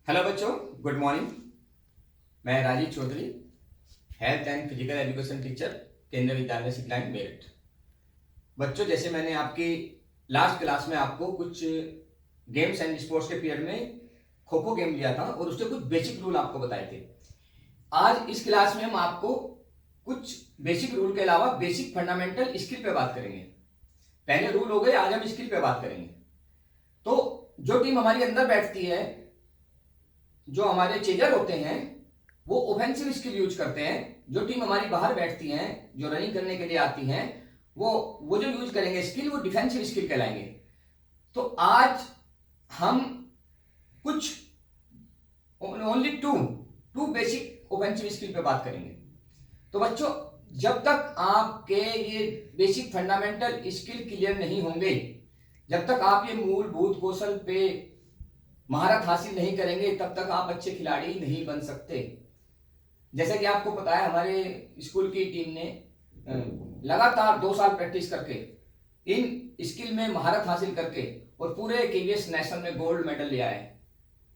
Hello बच्चों, good morning. मैं Rajeev Chaudhary, health and physical education teacher, Kendriya Vidyalaya सिखलाइन Meerut. बच्चों, जैसे मैंने आपकी लास्ट क्लास में आपको कुछ गेम्स एंड स्पोर्ट्स के पीरियड में खो खो गेम लिया था और उसके कुछ बेसिक रूल आपको बताए थे। आज इस क्लास में हम आपको कुछ बेसिक रूल के अलावा बेसिक फंडामेंटल स्किल पे बात करेंगे। पहले रूल हो गए, आज हम स्किल पे बात करेंगे। तो जो टीम हमारी अंदर बैठती है, जो हमारे चेजर होते हैं, वो ऑफेंसिव स्किल यूज करते हैं। जो टीम हमारी बाहर बैठती हैं, जो रनिंग करने के लिए आती हैं, वो जो यूज करेंगे स्किल, वो डिफेंसिव स्किल कहलाएंगे। तो आज हम कुछ only two basic offensive skill पे बात करेंगे। तो बच्चों, जब तक आपके ये बेसिक फंडामेंटल स्किल क्लियर नहीं होंगे, जब तक आप ये मूलभूत कौशल पे महारत हासिल नहीं करेंगे, तब तक आप अच्छे खिलाड़ी नहीं बन सकते। जैसे कि आपको पता है, हमारे स्कूल की टीम ने लगातार 2 साल प्रैक्टिस करके इन स्किल में महारत हासिल करके और पूरे केवीएस नेशनल में गोल्ड मेडल लिया है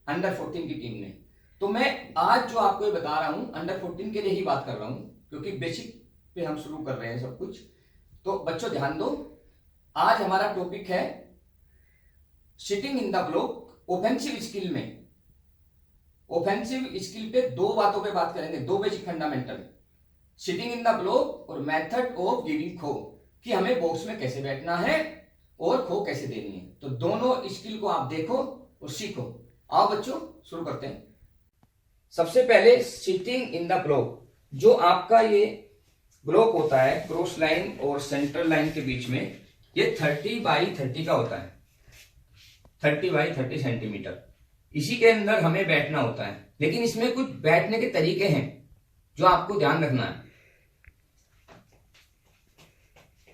अंडर 14 की टीम ने। तो मैं आज जो आपको ये बता रहा हूं, अंडर 14 के लिए ही बात कर रहा हूं, क्योंकि बेसिक पे हम शुरू कर रहे हैं सब कुछ। तो बच्चों ध्यान दो, आज हमारा टॉपिक है sitting in the block. Offensive skill में, ऑफेंसिव स्किल पे 2 बातों पे बात करेंगे, 2 basic fundamental, sitting in the block और मेथड ऑफ गिविंग खो, कि हमें बॉक्स में कैसे बैठना है और खो कैसे देनी है। तो दोनों स्किल को आप देखो और सीखो। आओ बच्चों, शुरू करते हैं। सबसे पहले सिटिंग इन द ब्लॉक। जो आपका ये ब्लॉक होता है क्रॉस लाइन और सेंट्रल लाइन के बीच में, ये 30x30 का होता है, 30x30 सेंटीमीटर। इसी के अंदर हमें बैठना होता है। लेकिन इसमें कुछ बैठने के तरीके हैं जो आपको ध्यान रखना है।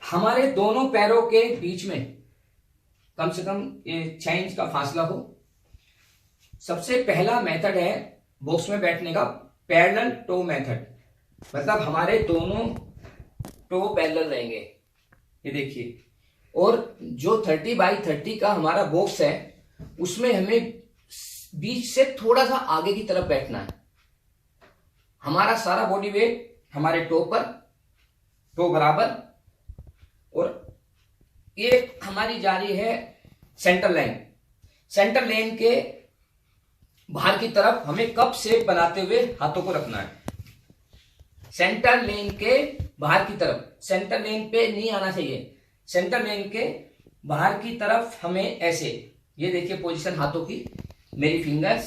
हमारे दोनों पैरों के बीच में कम से कम 6 इंच का फासला हो। सबसे पहला मेथड है बॉक्स में बैठने का पैरेलल टो मेथड, मतलब हमारे दोनों टो पैरेलल रहेंगे, ये देखिए। और जो 30x30 का हमारा बॉक्स है, उसमें हमें बीच से थोड़ा सा आगे की तरफ बैठना है। हमारा सारा बॉडी वेट हमारे टो पर, टो बराबर, और ये हमारी जा रही है सेंटर लाइन। सेंटर लाइन के बाहर की तरफ हमें कप शेप बनाते हुए हाथों को रखना है। सेंटर लाइन के बाहर की तरफ, सेंटर लाइन पे नहीं आना चाहिए। सेंटर लाइन के बाहर की तरफ हमें ऐसे, ये देखिए पोजीशन हाथों की, मेरी फिंगर्स,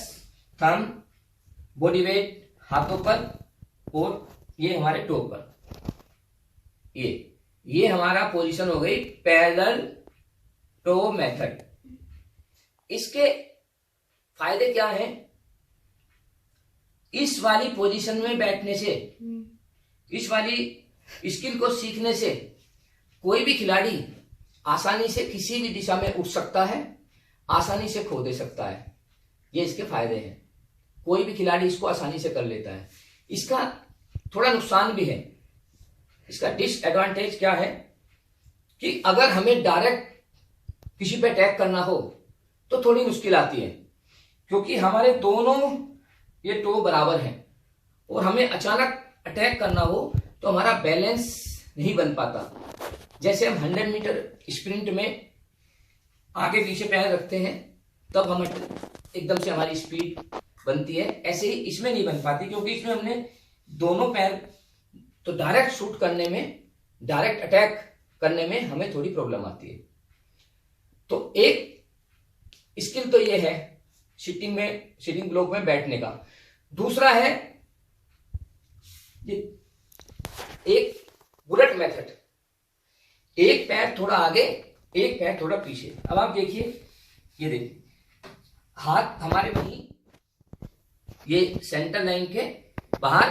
थंब, बॉडी वेट हाथों पर, और ये हमारे टो पर। ये हमारा पोजीशन हो गई पैरेलल टो मेथड। इसके फायदे क्या हैं? इस वाली पोजीशन में बैठने से, इस वाली स्किल को सीखने से कोई भी खिलाड़ी आसानी से किसी भी दिशा में उठ सकता है, आसानी से खो दे सकता है। ये इसके फायदे हैं। कोई भी खिलाड़ी इसको आसानी से कर लेता है। इसका थोड़ा नुकसान भी है। इसका डिसएडवांटेज क्या है कि अगर हमें डायरेक्ट किसी पे अटैक करना हो तो थोड़ी मुश्किल आती है, क्योंकि हमारे दोनों ये टो बराबर हैं, और हमें अचानक अटैक करना हो तो हमारा बैलेंस नहीं बन पाता। जैसे हम 100 मीटर स्प्रिंट में आगे पीछे पैर रखते हैं, तब हम एकदम से हमारी स्पीड बनती है, ऐसे ही इसमें नहीं बन पाती, क्योंकि इसमें हमने दोनों पैर, तो डायरेक्ट शूट करने में, डायरेक्ट अटैक करने में हमें थोड़ी प्रॉब्लम आती है। तो एक स्किल तो ये है सिटिंग ब्लॉक में बैठने का। दूसरा है ये एक बुलेट मेथड, एक पैर थोड़ा आगे, एक पैर थोड़ा पीछे। अब आप देखिए, ये देखिए हाथ हमारे वहीं, ये सेंटर लाइन के बाहर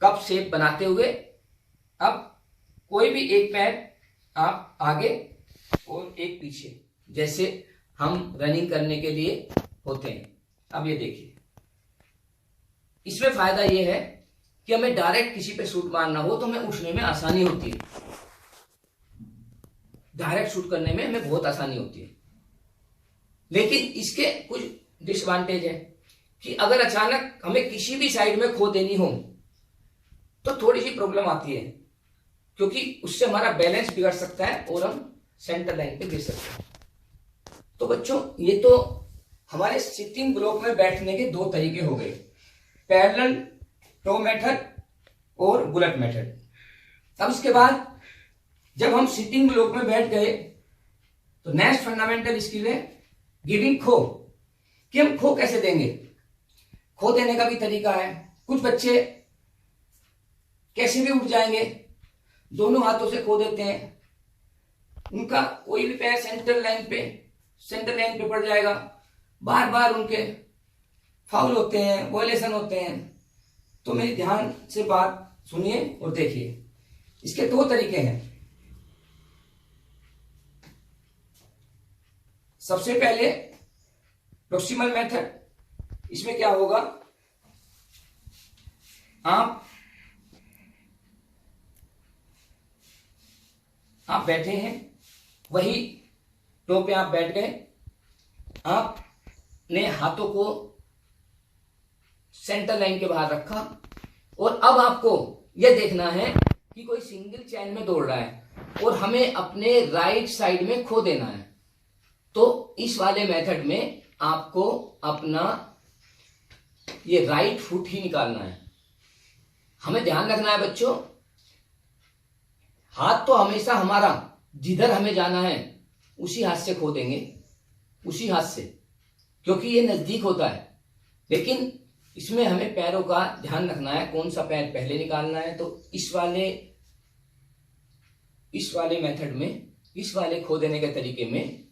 कप शेप बनाते हुए, अब कोई भी एक पैर आप आगे और एक पीछे, जैसे हम रनिंग करने के लिए होते हैं। अब ये देखिए, इसमें फायदा ये है कि हमें डायरेक्ट किसी पे शूट मारना हो तो हमें उठने में आसानी होती है, डायरेक्ट शूट करने में हमें बहुत आसानी होती है। लेकिन इसके कुछ डिसएडवांटेज है कि अगर अचानक हमें किसी भी साइड में खो देनी हो तो थोड़ी सी प्रॉब्लम आती है, क्योंकि उससे हमारा बैलेंस बिगड़ सकता है और हम सेंटर लाइन पे गिर सकते हैं। तो बच्चों, ये तो हमारे सिटिंग ब्लॉक में बैठने के दो तरीके हो गए, पैरेलल टो मेथड और बुलेट मेथड। अब इसके बाद जब हम सिटिंग ब्लॉक में बैठ गए तो नेक्स्ट फंडामेंटल स्किल है गिविंग खो, कि हम खो कैसे देंगे। खो देने का भी तरीका है। कुछ बच्चे कैसे भी उठ जाएंगे, दोनों हाथों से खो देते हैं, उनका कोई भी पैर सेंटर लाइन पे पड़ जाएगा, बार बार उनके फाउल होते हैं, वॉयलेशन होते हैं। तो मेरी ध्यान से बात सुनिए और देखिए। इसके दो तरीके हैं। सबसे पहले प्रोक्सिमल मेथड। इसमें क्या होगा, आप बैठे हैं, वही टो पे आप बैठ गए, आपने हाथों को सेंटर लाइन के बाहर रखा और अब आपको यह देखना है कि कोई सिंगल चैन में दौड़ रहा है और हमें अपने राइट साइड में खो देना है। तो इस वाले मेथड में आपको अपना ये राइट फुट ही निकालना है। हमें ध्यान रखना है बच्चों, हाथ तो हमेशा हमारा जिधर हमें जाना है उसी हाथ से खो देंगे, उसी हाथ से, क्योंकि ये नजदीक होता है। लेकिन इसमें हमें पैरों का ध्यान रखना है, कौन सा पैर पहले निकालना है। तो इस वाले मेथड में, इस वाले खो देने के तरीके में,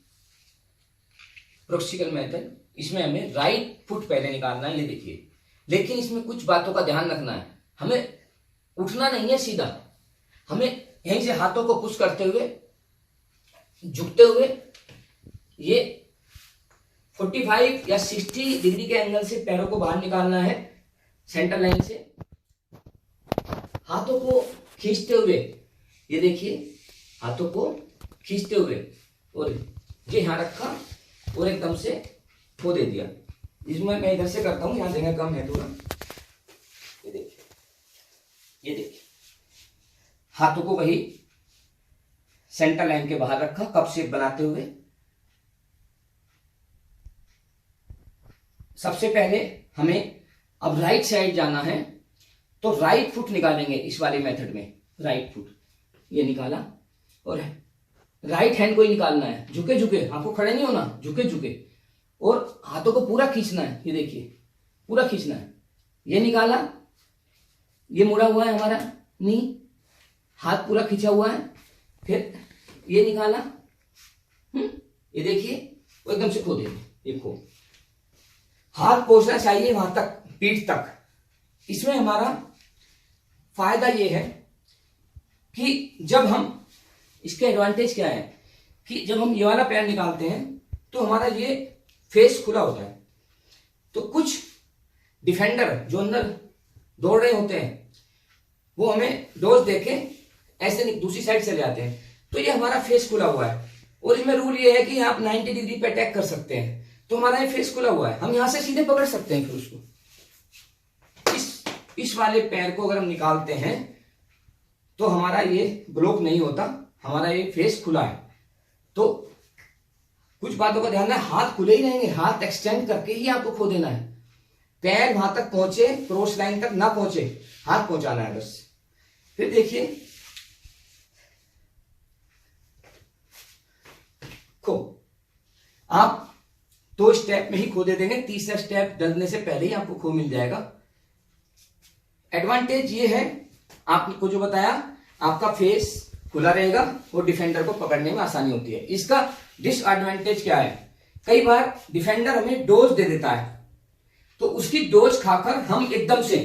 प्रोक्सिकल मेथड, इसमें हमें राइट फुट पहले निकालना है, ये देखिए। लेकिन इसमें कुछ बातों का ध्यान रखना है, हमें उठना नहीं है सीधा, हमें यहीं से हाथों को पुश करते हुए, झुकते हुए, ये 45 या 60 डिग्री के एंगल से पैरों को बाहर निकालना है सेंटर लाइन से, हाथों को खींचते हुए, ये देखिए, हाथों को खींचते हुए, और ये यहां रखा और एकदम से खो दे दिया। इसमें मैं इधर से करता हूं, यहां जगह कम है थोड़ा। ये देखिए, ये देखिए, हाथों को वही सेंटर लाइन के बाहर रखा, कप शेप बनाते हुए। सबसे पहले हमें अब राइट साइड जाना है, तो राइट फुट निकालेंगे इस वाले मेथड में। राइट फुट ये निकाला और राइट हैंड को ही निकालना है, झुके झुके, आपको खड़े नहीं होना, झुके झुके, और हाथों को पूरा खींचना है। ये देखिए, पूरा खींचना है। ये निकाला, ये मुड़ा हुआ है हमारा नी, हाथ पूरा खींचा हुआ है। फिर ये निकाला, ये देखिए, वो एकदम से खो देंगे। ये खो, हाथ पहुंचना चाहिए वहां तक, पीठ तक। इसमें हमारा फायदा ये है कि जब हम, इसके एडवांटेज क्या है कि जब हम ये वाला पैर निकालते हैं तो हमारा ये फेस खुला होता है। तो कुछ डिफेंडर जो अंदर दौड़ रहे होते हैं वो हमें डोज देके ऐसे दूसरी साइड चले जाते हैं। तो ये हमारा फेस खुला हुआ है और इसमें रूल ये है कि आप 90 डिग्री पे अटैक कर सकते हैं। तो हमारा ये फेस खुला हुआ है, हम यहां से सीधे पकड़ सकते हैं। फिर उसको इस वाले पैर को अगर हम निकालते हैं तो हमारा ये ब्लॉक नहीं होता, हमारा ये फेस खुला है। तो कुछ बातों का ध्यान है, हाथ खुले ही रहेंगे, हाथ एक्सटेंड करके ही आपको खो देना है। पैर वहां तक पहुंचे, क्रॉस लाइन तक ना पहुंचे, हाथ पहुंचाना है बस। फिर देखिए, खो, आप 2 स्टेप में ही खो दे देंगे, तीसरा स्टेप डलने से पहले ही आपको खो मिल जाएगा। एडवांटेज ये है, आपको जो बताया, आपका फेस खुला रहेगा और डिफेंडर को पकड़ने में आसानी होती है। इसका डिसएडवांटेज क्या है, कई बार डिफेंडर हमें डोज दे देता है, तो उसकी डोज खाकर हम एकदम से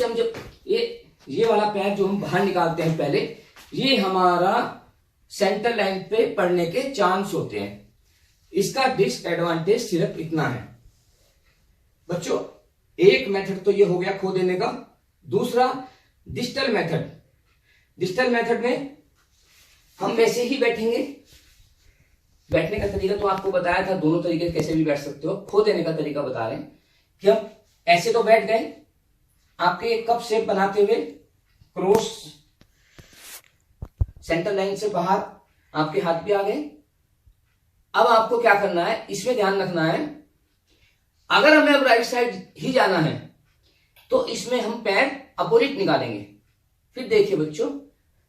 हम जब ये वाला पैर जो हम बाहर निकालते हैं पहले, ये हमारा सेंटर लाइन पे पड़ने के चांस होते हैं। इसका डिसएडवांटेज सिर्फ इतना है बच्चों। एक मेथड तो ये हो गया खो देने का। दूसरा डिजिटल मेथड। डिजिटल मेथड में हम वैसे ही बैठेंगे, बैठने का तरीका तो आपको बताया था, दोनों तरीके कैसे भी बैठ सकते हो। खो देने का तरीका बता रहे हैं कि हम ऐसे तो बैठ गए, आपके एक कप शेप बनाते हुए क्रॉस सेंटर लाइन से बाहर आपके हाथ भी आ गए। अब आपको क्या करना है, इसमें ध्यान रखना है, अगर हमें अब राइट साइड ही जाना है तो इसमें हम पैर अपोजिट निकालेंगे। फिर देखिए बच्चों,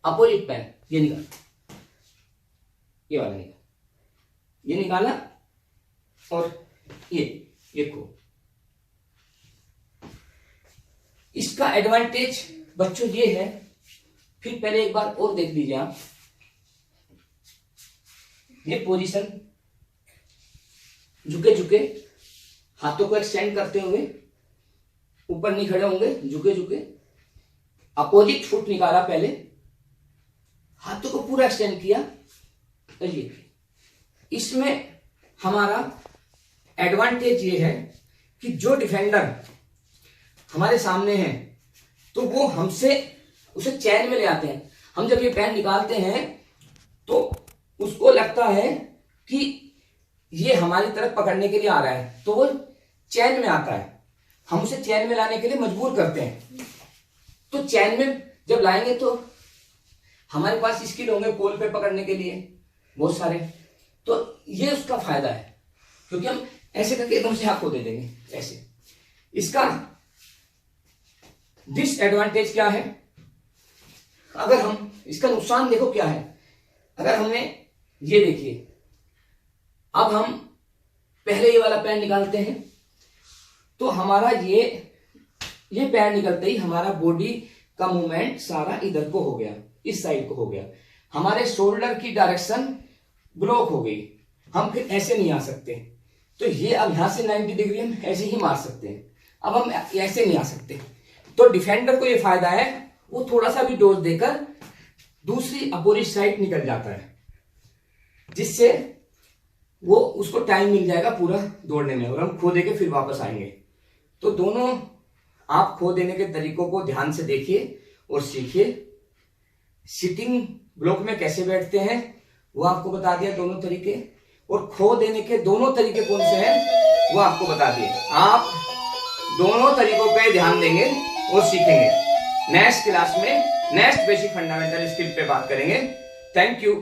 अपोजिट पैर ये निकाल, ये वाला निकाल, ये निकाला और ये खो। इसका एडवांटेज बच्चों ये है, फिर पहले एक बार और देख लीजिए आप, ये पोजीशन झुके झुके हाथों को एक्सटेंड करते हुए, ऊपर नहीं खड़े होंगे, झुके झुके अपोजिट फुट निकाला, पहले हाथों को पूरा एक्सटेंड किया। तो ये इसमें हमारा एडवांटेज ये है कि जो डिफेंडर हमारे सामने है तो वो हमसे उसे चैन में ले आते हैं। हम जब ये पैर निकालते हैं तो उसको लगता है कि ये हमारी तरफ पकड़ने के लिए आ रहा है, तो वो चैन में आता है। हम उसे चैन में लाने के लिए मजबूर करते हैं। तो चैन में जब लाएंगे तो हमारे पास स्किल होंगे पोल पे पकड़ने के लिए बहुत सारे, तो ये उसका फायदा है, क्योंकि हम ऐसे करके एकदम से हाथ को दे देंगे ऐसे। इसका डिसएडवांटेज क्या है, अगर हम इसका नुकसान देखो क्या है, अगर हमने ये देखिए, अब हम पहले ये वाला पैर निकालते हैं तो हमारा ये पैर निकलते ही हमारा बॉडी का मूवमेंट सारा इधर को हो गया, इस साइड को हो गया, हमारे शोल्डर की डायरेक्शन ब्लॉक हो गई, हम फिर ऐसे नहीं आ सकते। तो ये अब यहां से 90 डिग्री हम ऐसे ही मार सकते हैं, अब हम ऐसे नहीं आ सकते। तो डिफेंडर को ये फायदा है, वो थोड़ा सा भी डोज देकर दूसरी अपोजिट साइड निकल जाता है, जिससे वो उसको टाइम मिल जाएगा पूरा दौड़ने में, और हम खो दे के फिर वापस आएंगे। तो दोनों आप खो देने के तरीकों को ध्यान से देखिए और सीखिए। सिटिंग ब्लॉक में कैसे बैठते हैं वो आपको बता दिया दोनों तरीके, और खो देने के दोनों तरीके कौन से हैं वो आपको बता दिए। आप दोनों तरीकों पे ध्यान देंगे और सीखेंगे। नेक्स्ट क्लास में नेक्स्ट बेसिक फंडामेंटल स्किल पे बात करेंगे। Thank you.